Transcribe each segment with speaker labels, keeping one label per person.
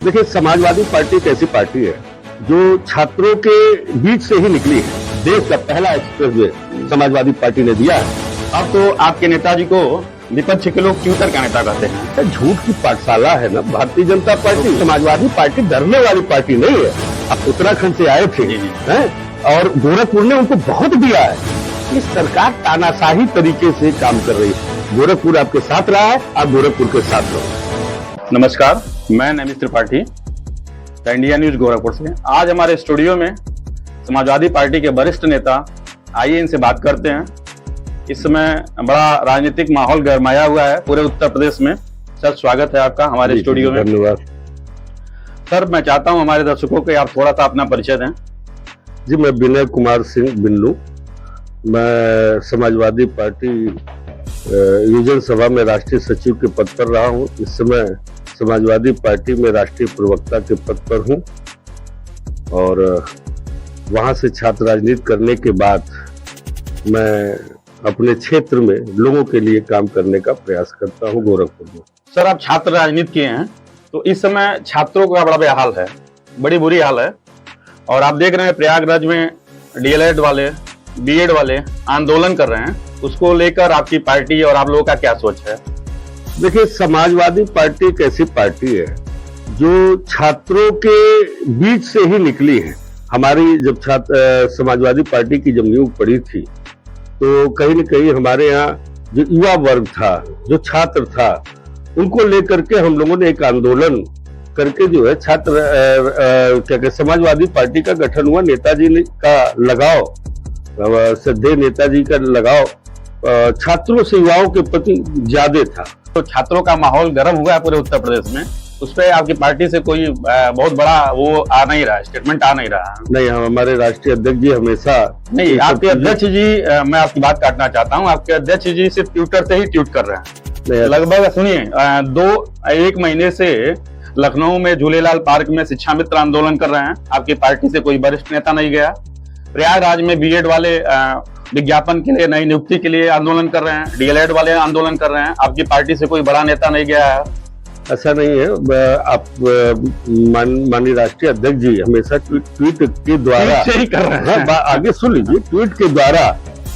Speaker 1: देखिए, समाजवादी पार्टी एक ऐसी पार्टी है जो छात्रों के बीच से ही निकली है। देश का पहला एक्सप्रेसवे समाजवादी पार्टी ने दिया है।
Speaker 2: अब तो आपके नेताजी को विपक्ष के लोग ट्विटर का नेता कहते हैं।
Speaker 1: झूठ की पाठशाला है ना भारतीय जनता पार्टी। समाजवादी पार्टी डरने वाली पार्टी नहीं है। आप उत्तराखंड से आए थे हैं और गोरखपुर ने उनको बहुत दिया है। इस सरकार तानाशाही तरीके से काम कर रही है। गोरखपुर आपके साथ रहा है, आप गोरखपुर के साथ रहो।
Speaker 2: नमस्कार, मैं Namit Tripathi, the India news Gorakhpur से। आज हमारे स्टूडियो में समाजवादी पार्टी के वरिष्ठ नेता, आइए इनसे बात करते हैं। इस समय बड़ा राजनीतिक माहौल गरमाया हुआ है पूरे उत्तर प्रदेश में। सर, स्वागत है आपका हमारे स्टूडियो में।
Speaker 1: धन्यवाद
Speaker 2: सर, मैं चाहता हूं हमारे दर्शकों को आप थोड़ा सा अपना परिचय दें।
Speaker 1: जी, मैं विनय कुमार सिंह बिन्नू, मैं समाजवादी पार्टी युवजन सभा में राष्ट्रीय सचिव के पद पर रहा हूं। इस समय समाजवादी पार्टी में राष्ट्रीय प्रवक्ता के पद पर हूं और वहां से छात्र राजनीति करने के बाद मैं अपने क्षेत्र में लोगों के लिए काम करने का प्रयास करता हूं गोरखपुर में।
Speaker 2: सर, आप छात्र राजनीति किए हैं, तो इस समय छात्रों का बड़ा बेहाल है, बड़ी बुरी हाल है। और आप देख रहे हैं प्रयागराज में डीएलएड वाले, बीएड वाले आंदोलन कर रहे हैं। उसको लेकर आपकी पार्टी और आप लोगों का क्या सोच है?
Speaker 1: देखिए, समाजवादी पार्टी एक ऐसी पार्टी है जो छात्रों के बीच से ही निकली है। हमारी जब समाजवादी पार्टी की जब नींव पड़ी थी तो कहीं न कहीं हमारे यहाँ जो युवा वर्ग था, जो छात्र था, उनको लेकर के हम लोगों ने एक आंदोलन करके जो है छात्र क्या कहते समाजवादी पार्टी का गठन हुआ। नेताजी का लगाव, श्रद्धेय नेताजी का लगाव छात्रों से युवाओं के प्रति ज्यादा था।
Speaker 2: तो छात्रों का माहौल गर्म हुआ है पूरे उत्तर प्रदेश में, उस पर आपकी पार्टी से कोई बहुत बड़ा वो आ नहीं रहा, स्टेटमेंट आ नहीं रहा।
Speaker 1: नहीं, हमारे राष्ट्रीय अध्यक्ष जी हमेशा
Speaker 2: नहीं, आपके अध्यक्ष जी, मैं आपकी बात काटना चाहता हूँ, आपके अध्यक्ष जी सिर्फ ट्विटर से ही ट्वीट कर रहे हैं। लगभग सुनिए, 1 महीने से लखनऊ में झूलेलाल पार्क में शिक्षा मित्र आंदोलन कर रहे हैं। आपकी पार्टी से कोई वरिष्ठ नेता नहीं गया। प्रयागराज में बीएड वाले विज्ञापन के लिए, नई नियुक्ति के लिए आंदोलन कर रहे हैं। डीएलएड वाले आंदोलन कर रहे हैं। आपकी पार्टी से कोई बड़ा नेता नहीं गया है।
Speaker 1: ऐसा नहीं है। आप माननीय राष्ट्रीय अध्यक्ष जी हमेशा ट्वीट के द्वारा
Speaker 2: ही कर रहे हैं।
Speaker 1: आगे सुन लीजिए, ट्वीट के द्वारा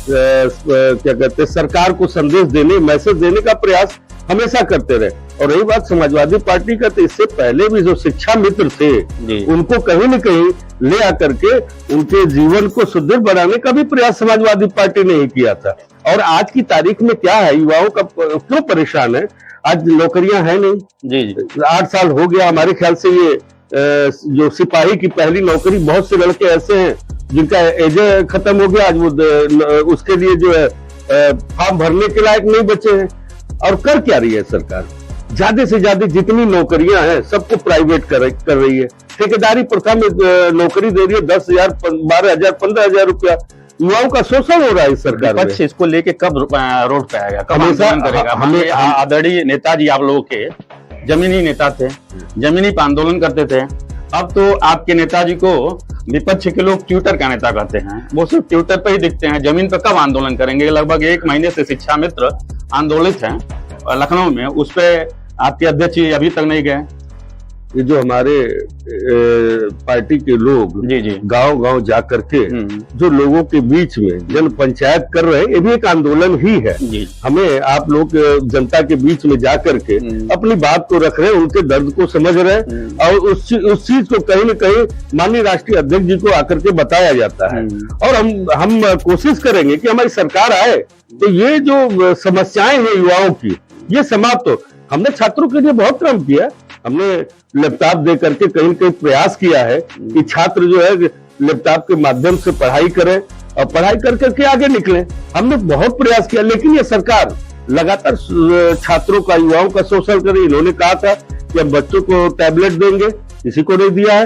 Speaker 1: क्या कहते हैं, सरकार को संदेश देने, मैसेज देने का प्रयास हमेशा करते रहे। और रही बात समाजवादी पार्टी का, तो इससे पहले भी जो शिक्षा मित्र थे उनको कहीं न कहीं ले आकर के उनके जीवन को सुदृढ़ बनाने का भी प्रयास समाजवादी पार्टी ने ही किया था। और आज की तारीख में क्या है, युवाओं का क्यों परेशान है? आज नौकरियां हैं नहीं। जी 8 साल हो गया। हमारे ख्याल से ये जो सिपाही की पहली नौकरी, बहुत से लड़के ऐसे हैं जिनका एज खत्म हो गया, आज वो उसके लिए जो है फॉर्म भरने के लायक नहीं बचे हैं। और कर क्या रही है सरकार? ज्यादा से ज्यादा जितनी नौकरियां हैं सबको प्राइवेट कर रही है। ठेकेदारी प्रथा में नौकरी दे रही है 10,000, 12,000, 15,000 रुपया। युवाओं का शोषण हो रहा है इस सरकार में।
Speaker 2: इसको लेके कब रोड पे आएगा, कब आंदोलन करेगा? हमें आदरणीय नेताजी आप लोगों के जमीनी नेता थे, जमीनी पे आंदोलन करते थे। अब तो आपके नेताजी को विपक्ष के लोग ट्विटर का नेता कहते हैं। वो सिर्फ ट्विटर पे ही दिखते हैं, जमीन पर कब आंदोलन करेंगे? लगभग 1 महीने से शिक्षा मित्र आंदोलित हैं लखनऊ में, उस पे आपके अध्यक्ष अभी तक नहीं गए।
Speaker 1: ये जो हमारे पार्टी के लोग गांव-गांव जा करके जो लोगों के बीच में जन पंचायत कर रहे हैं, ये भी एक आंदोलन ही है। हमें आप लोग जनता के बीच में जा करके अपनी बात को रख रहे हैं, उनके दर्द को समझ रहे हैं और उस चीज को कहीं न कहीं माननीय राष्ट्रीय अध्यक्ष जी को आकर के बताया जाता है। और हम कोशिश करेंगे कि हमारी सरकार आए तो ये जो समस्याएं हैं युवाओं की, ये समाप्त हो। हमने छात्रों के लिए बहुत काम किया। हमने लैपटॉप दे करके कहीं कहीं प्रयास किया है कि छात्र जो है लैपटॉप के माध्यम से पढ़ाई करें और पढ़ाई कर करके आगे निकले। हमने बहुत प्रयास किया, लेकिन ये सरकार लगातार छात्रों का, युवाओं का शोषण कर रही। इन्होंने कहा था कि हम बच्चों को टैबलेट देंगे, किसी को नहीं दिया है।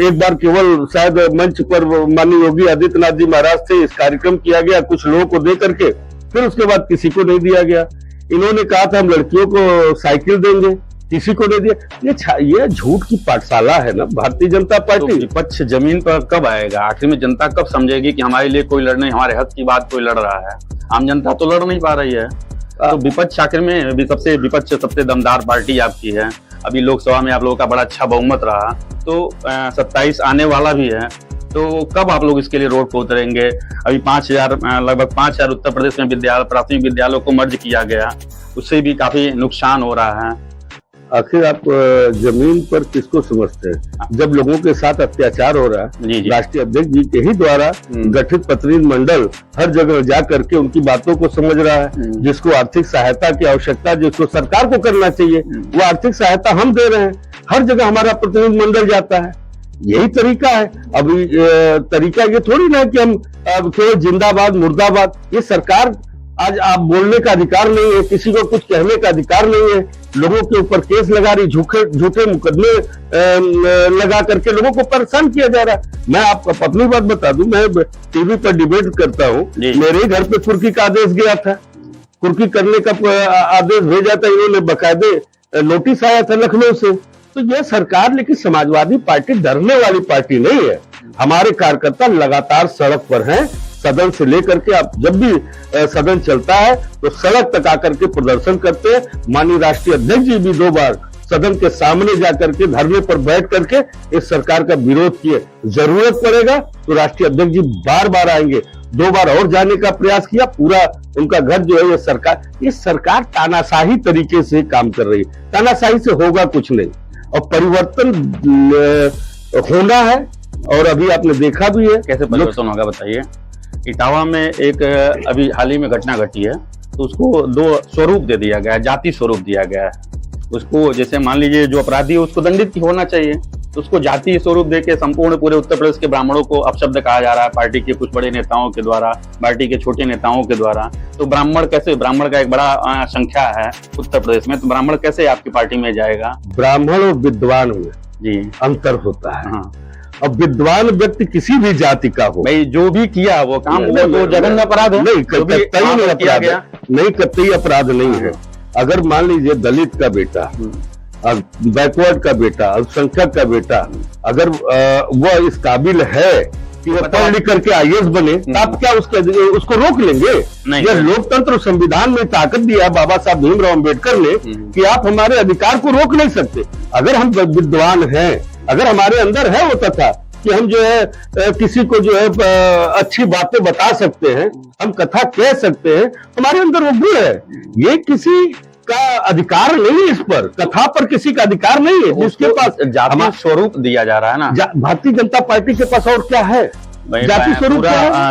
Speaker 1: एक बार केवल शायद मंच पर माननीय योगी आदित्यनाथ जी महाराज से इस कार्यक्रम किया गया कुछ लोगों को दे करके, फिर उसके बाद किसी को नहीं दिया गया। इन्होंने कहा था हम लड़कियों को साइकिल देंगे, किसी को नहीं दिया। ये झूठ की पाठशाला है ना भारतीय जनता पार्टी।
Speaker 2: तो विपक्ष जमीन पर कब आएगा? आखिर में जनता कब समझेगी कि हमारे लिए कोई लड़ने, हमारे हक की बात कोई लड़ रहा है? आम जनता तो लड़ नहीं पा रही है। तो विपक्ष आखिर में सबसे दमदार पार्टी आपकी है। अभी लोकसभा में आप लोगों का बड़ा अच्छा बहुमत रहा, तो 27 आने वाला भी है, तो कब आप लोग इसके लिए रोड पर उतरेंगे? अभी 5000 लगभग 5000 उत्तर प्रदेश में प्राथमिक विद्यालयों को मर्ज किया गया, उससे भी काफी नुकसान हो रहा है।
Speaker 1: आखिर आप जमीन पर किसको समझते हैं? जब लोगों के साथ अत्याचार हो रहा है, राष्ट्रीय अध्यक्ष जी के ही द्वारा गठित प्रतिनिधि मंडल हर जगह जा करके उनकी बातों को समझ रहा है। जिसको आर्थिक सहायता की आवश्यकता, जिसको सरकार को करना चाहिए, वो आर्थिक सहायता हम दे रहे हैं। हर जगह हमारा प्रतिनिधि मंडल जाता है, यही तरीका है। अभी तरीका ये थोड़ी ना कि हम केवल जिंदाबाद मुर्दाबाद। ये सरकार, आज आप बोलने का अधिकार नहीं है, किसी को कुछ कहने का अधिकार नहीं है, लोगों के ऊपर केस लगा रही, झूठे मुकदमे लगा करके लोगों को परेशान किया जा रहा है। मैं आपको अपनी बात बता दूं, मैं टीवी पर डिबेट करता हूं, मेरे घर पे कुर्की का आदेश गया था, कुर्की करने का आदेश भेजा था, इन्होंने बकायदे नोटिस आया था लखनऊ से। तो यह सरकार, लेकिन समाजवादी पार्टी डरने वाली पार्टी नहीं है। हमारे कार्यकर्ता लगातार सड़क पर हैं, सदन से लेकर के, आप जब भी सदन चलता है तो सड़क तक आकर के प्रदर्शन करते हैं। माननीय राष्ट्रीय अध्यक्ष जी भी 2 बार सदन के सामने जाकर के धरने पर बैठ करके इस सरकार का विरोध किए। जरूरत पड़ेगा तो राष्ट्रीय अध्यक्ष जी बार बार आएंगे। 2 बार और जाने का प्रयास किया, पूरा उनका घर जो है ये सरकार तानाशाही तरीके से काम कर रही है। तानाशाही से होगा कुछ नहीं, और परिवर्तन होना है। और अभी आपने देखा भी है
Speaker 2: कैसे परिवर्तन होगा, बताइए। इटावा में एक अभी हाल ही में घटना घटी है, तो उसको 2 स्वरूप दे दिया गया है, जाति स्वरूप दिया गया है उसको। जैसे मान लीजिए जो अपराधी है उसको दंडित होना चाहिए, तो उसको जाति स्वरूप देके संपूर्ण पूरे उत्तर प्रदेश के ब्राह्मणों को अपशब्द कहा जा रहा है, पार्टी के कुछ बड़े नेताओं के द्वारा, पार्टी के छोटे नेताओं के द्वारा। तो ब्राह्मण कैसे, ब्राह्मण का एक बड़ा संख्या है उत्तर प्रदेश में, तो ब्राह्मण कैसे आपकी पार्टी में जाएगा?
Speaker 1: ब्राह्मण और विद्वान में जी अंतर होता है। हाँ। अब विद्वान व्यक्ति किसी भी जाति का हो,
Speaker 2: भाई जो भी किया वो काम, वो तो जघन्य अपराध है।
Speaker 1: नहीं, कतई अपराध नहीं है। अगर मान लीजिए दलित का बेटा, बैकवर्ड का बेटा, अल्पसंख्यक का बेटा, अगर वह इस काबिल है कि वह पढ़ लिख करके IAS बने, तो आप क्या उसको रोक लेंगे? यह लोकतंत्र संविधान में ताकत दिया है बाबा साहब भीमराव अम्बेडकर ने कि आप हमारे अधिकार को रोक नहीं सकते। अगर हम विद्वान हैं, अगर हमारे अंदर है वो तथा कि हम जो है किसी को जो है अच्छी बातें बता सकते हैं, हम कथा कह सकते हैं, हमारे अंदर वो गुण है। ये किसी का अधिकार नहीं है, इस पर कथा पर किसी का अधिकार नहीं है। जिसके पास
Speaker 2: जाति स्वरूप दिया जा रहा है ना,
Speaker 1: भारतीय जनता पार्टी के पास और क्या है? जाति स्वरूप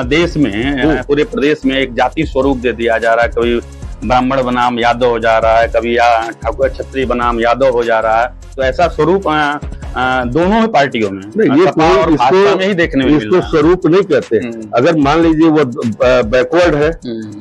Speaker 2: देश में, पूरे प्रदेश में एक जाति स्वरूप दे दिया जा रहा है। कभी ब्राह्मण बनाम यादव हो जा रहा है, कभी ठाकुर क्षत्रिय बनाम यादव हो जा रहा है। तो ऐसा स्वरूप दोनों पार्टियों में, और भाजपा में ही देखने में
Speaker 1: इसको स्वरूप नहीं कहते। अगर मान लीजिए वो बैकवर्ड है,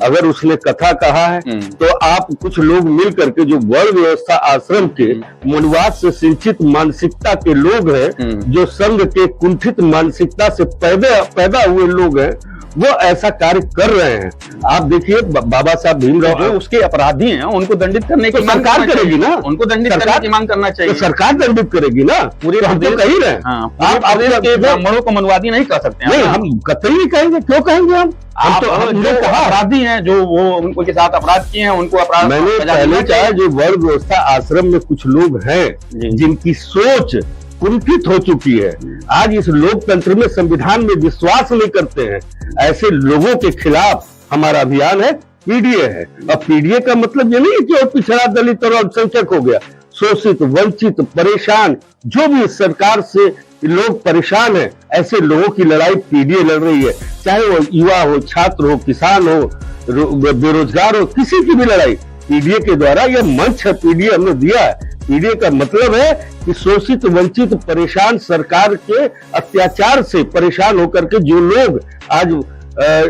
Speaker 1: अगर उसने कथा कहा है, तो आप कुछ लोग मिल करके जो वर्ण व्यवस्था आश्रम के मूलवाद से सिंचित मानसिकता के लोग हैं, जो संघ के कुंठित मानसिकता से पैदा हुए लोग हैं, वो ऐसा कार्य कर रहे हैं। आप देखिए बाबा साहब भीमराव,
Speaker 2: जो उसके अपराधी हैं उनको दंडित करने की
Speaker 1: सरकार करेगी ना,
Speaker 2: उनको दंडित करने की मांग करना चाहिए।
Speaker 1: तो सरकार दंडित करेगी ना,
Speaker 2: पूरे प्रदेश
Speaker 1: कही रहे।
Speaker 2: आप के ब्राह्मणों को मनवादी नहीं कर सकते।
Speaker 1: नहीं, हम कतई नहीं कहेंगे। क्यों कहेंगे? हम
Speaker 2: जो अपराधी हैं, जो वो उनके साथ अपराध किए हैं, उनको अपराध।
Speaker 1: मैंने पहले कहा, जो वर्ण व्यवस्था आश्रम में कुछ लोग हैं जिनकी सोच कुंठित हो चुकी है, आज इस लोकतंत्र में, संविधान में विश्वास नहीं करते हैं, ऐसे लोगों के खिलाफ हमारा अभियान है। पीडीए है। अब पीडीए का मतलब ये नहीं है कि और पिछड़ा, दलित और अल्पसंख्यक हो गया। शोषित, वंचित, परेशान, जो भी सरकार से लोग परेशान है, ऐसे लोगों की लड़ाई पीडीए लड़ रही है। चाहे वो युवा हो, छात्र हो, किसान हो, बेरोजगार हो, किसी की भी लड़ाई पीडीए के द्वारा, यह मंच है पीडीए हमने दिया है। पीडीए का मतलब है कि शोषित, वंचित, परेशान, सरकार के अत्याचार से परेशान होकर के जो लोग आज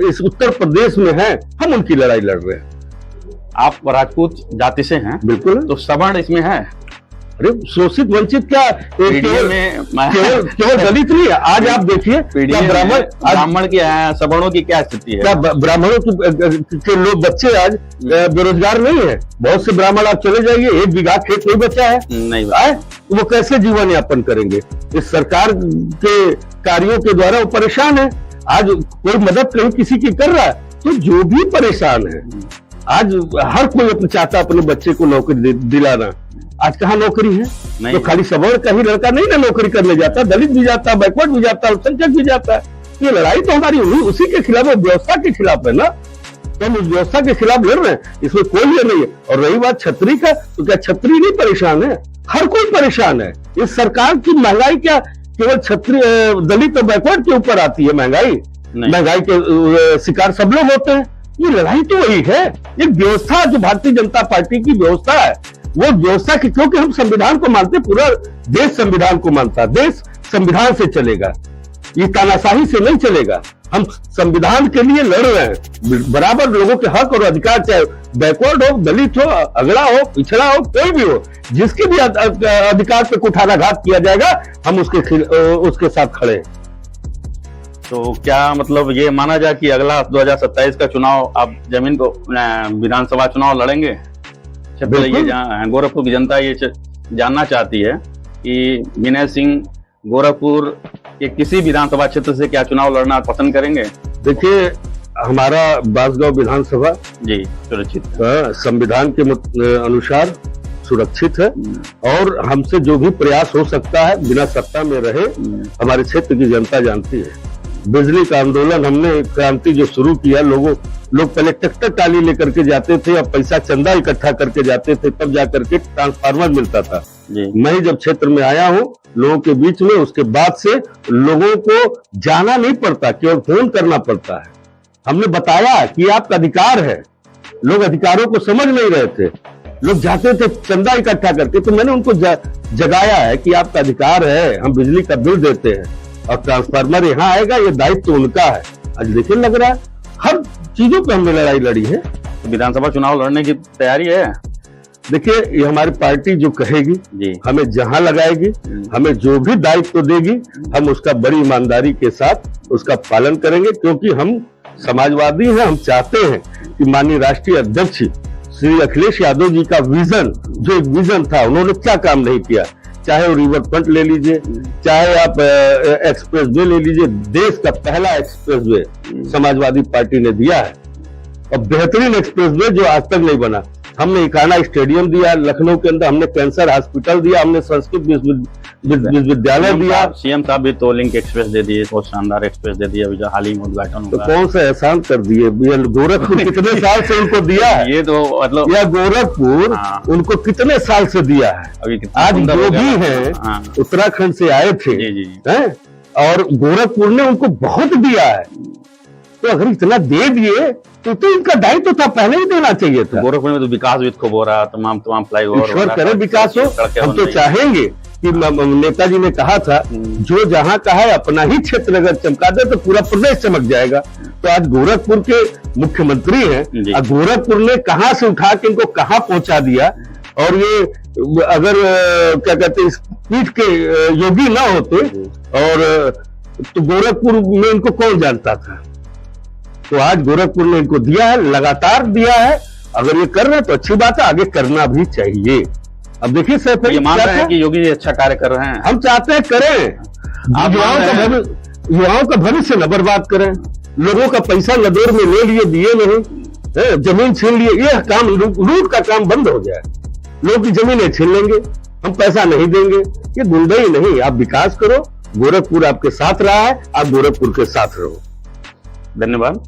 Speaker 1: इस उत्तर प्रदेश में हैं, हम उनकी लड़ाई लड़ रहे हैं।
Speaker 2: आप राजपूत जाति से हैं?
Speaker 1: बिल्कुल।
Speaker 2: तो सवर्ण इसमें है?
Speaker 1: अरे शोषित, वंचित क्या केवल दलित नहीं है। आज आप देखिए
Speaker 2: ब्राह्मण की, सवर्णों की क्या स्थिति है?
Speaker 1: ब्राह्मणों के लोग, बच्चे आज बेरोजगार नहीं है। बहुत से ब्राह्मण आप चले जाइए, 1 बीघा खेत नहीं बचा है,
Speaker 2: नहीं
Speaker 1: है, वो कैसे जीवन यापन करेंगे? इस सरकार के कार्यों के द्वारा वो परेशान है। आज कोई मदद कहीं किसी की कर रहा है, तो जो भी परेशान है, आज हर कोई चाहता अपने बच्चे को नौकरी दिलाना, आज कहाँ नौकरी है?
Speaker 2: नहीं।
Speaker 1: तो खाली सवर्ण का ही लड़का नहीं ना नौकरी करने जाता, दलित भी जाता है, बैकवर्ड भी जाता है, अल्पसंख्यक भी जाता है। ये लड़ाई तो हमारी उसी के खिलाफ है, व्यवस्था के खिलाफ है ना। तो हम उस व्यवस्था के खिलाफ लड़ रहे हैं, इसमें कोई ये नहीं है। और रही बात छतरी का, तो क्या छतरी नहीं परेशान है? हर कोई परेशान है। इस सरकार की महंगाई क्या केवल छतरी दलित और बैकवर्ड के ऊपर आती है? महंगाई के शिकार सब लोग होते हैं। ये लड़ाई तो वही है। एक व्यवस्था जो भारतीय जनता पार्टी की व्यवस्था है, वो व्यवस्था की, क्योंकि हम संविधान को मानते, पूरा देश संविधान को मानता है, देश संविधान से चलेगा, ये तानाशाही से नहीं चलेगा। हम संविधान के लिए लड़ रहे हैं, बराबर लोगों के हक और अधिकार, चाहे बैकवर्ड हो, दलित हो, अगड़ा हो, पिछड़ा हो, कोई भी हो, जिसके भी अधिकार पे कुठाराघात किया जाएगा, हम उसके साथ खड़े हैं।
Speaker 2: तो क्या मतलब ये माना जाए कि अगला 2027 का चुनाव आप जमीन को विधानसभा चुनाव लड़ेंगे? गोरखपुर की जनता ये जानना चाहती है कि विनय सिंह गोरखपुर के किसी विधानसभा क्षेत्र से क्या चुनाव लड़ना पसंद करेंगे?
Speaker 1: देखिए, हमारा बांसगांव विधानसभा
Speaker 2: जी सुरक्षित,
Speaker 1: संविधान के अनुसार सुरक्षित है, और हमसे जो भी प्रयास हो सकता है बिना सत्ता में रहे, हमारे क्षेत्र की जनता जानती है। बिजली का आंदोलन हमने क्रांति जो शुरू किया, लोग पहले ट्रैक्टर टाली लेकर के जाते थे, अब पैसा चंदा इकट्ठा करके जाते थे, तब जाकर के ट्रांसफार्मर मिलता था। मैं जब क्षेत्र में आया हूँ लोगों के बीच में, उसके बाद से लोगों को जाना नहीं पड़ता, केवल फोन करना पड़ता है। हमने बताया कि आपका अधिकार है। लोग अधिकारों को समझ नहीं रहे थे, लोग जाते थे चंदा इकट्ठा करके, तो मैंने उनको जगाया है कि आपका अधिकार है, हम बिजली का बिल देते हैं और ट्रांसफार्मर यहाँ आएगा, ये दायित्व तो उनका है। आज देखिए, लग रहा है हर चीजों पे हमने लड़ाई लड़ी है।
Speaker 2: विधानसभा चुनाव लड़ने की तैयारी है?
Speaker 1: देखिए, ये हमारी पार्टी जो कहेगी जी, हमें जहां लगाएगी, हमें जो भी दायित्व देगी, हम उसका बड़ी ईमानदारी के साथ उसका पालन करेंगे, क्योंकि हम समाजवादी हैं। हम चाहते हैं कि माननीय राष्ट्रीय अध्यक्ष श्री अखिलेश यादव जी का विजन, जो एक विजन था, उन्होंने क्या काम नहीं किया। चाहे वो रिवर फ्रंट ले लीजिए, चाहे आप एक्सप्रेस वे ले लीजिए, देश का पहला एक्सप्रेस वे समाजवादी पार्टी ने दिया है, और बेहतरीन एक्सप्रेस वे जो आज तक नहीं बना। हमने इकाना स्टेडियम दिया लखनऊ के अंदर, हमने कैंसर हॉस्पिटल दिया, हमने संस्कृत विश्वविद्यालय दिया।
Speaker 2: सीएम साहब भी तो लिंक एक्सप्रेस दे दिए, बहुत शानदार एक्सप्रेस दे दिया, जो हाल ही में उद्घाटन हुआ।
Speaker 1: तो कौन सा एहसान कर दिए? गोरखपुर कितने साल से उनको दिया है?
Speaker 2: ये तो मतलब,
Speaker 1: या गोरखपुर उनको कितने साल से दिया है? आज जो भी है उत्तराखंड से आए थे, और गोरखपुर ने उनको बहुत दिया है। तो अगर इतना दे दिए तो इनका दायित्व था, पहले ही देना चाहिए था।
Speaker 2: गोरखपुर में तो विकास भी खूब हो रहा, तमाम फ्लाईओवर,
Speaker 1: ईश्वर करे विकास हो। हम तो चाहेंगे कि नेताजी ने कहा था, जो जहां का है अपना ही क्षेत्र अगर चमका दे तो पूरा प्रदेश चमक जाएगा। तो आज गोरखपुर के मुख्यमंत्री हैं, गोरखपुर ने कहां से उठा के इनको कहां पहुंचा दिया। और ये अगर क्या कहते हैं, इस पीठ के योगी ना होते और तो गोरखपुर में इनको कौन जानता था। तो आज गोरखपुर ने इनको दिया है, लगातार दिया है। अगर ये कर रहे हैं तो अच्छी बात है, आगे करना भी चाहिए। अब देखिए सर,
Speaker 2: ये मान रहे हैं कि योगी जी अच्छा कार्य कर रहे हैं, हम
Speaker 1: चाहते हैं करें। युवाओं का भविष्य न बर्बाद करें, लोगों का पैसा लदोर में ले लिए, दिए नहीं, जमीन छीन लिए, ये काम लूट का काम बंद हो जाए। लोग की जमीनें छीन लेंगे, हम पैसा नहीं देंगे, ये गुंडई नहीं। आप विकास करो, गोरखपुर आपके साथ रहा है, आप गोरखपुर के साथ रहो।
Speaker 2: धन्यवाद।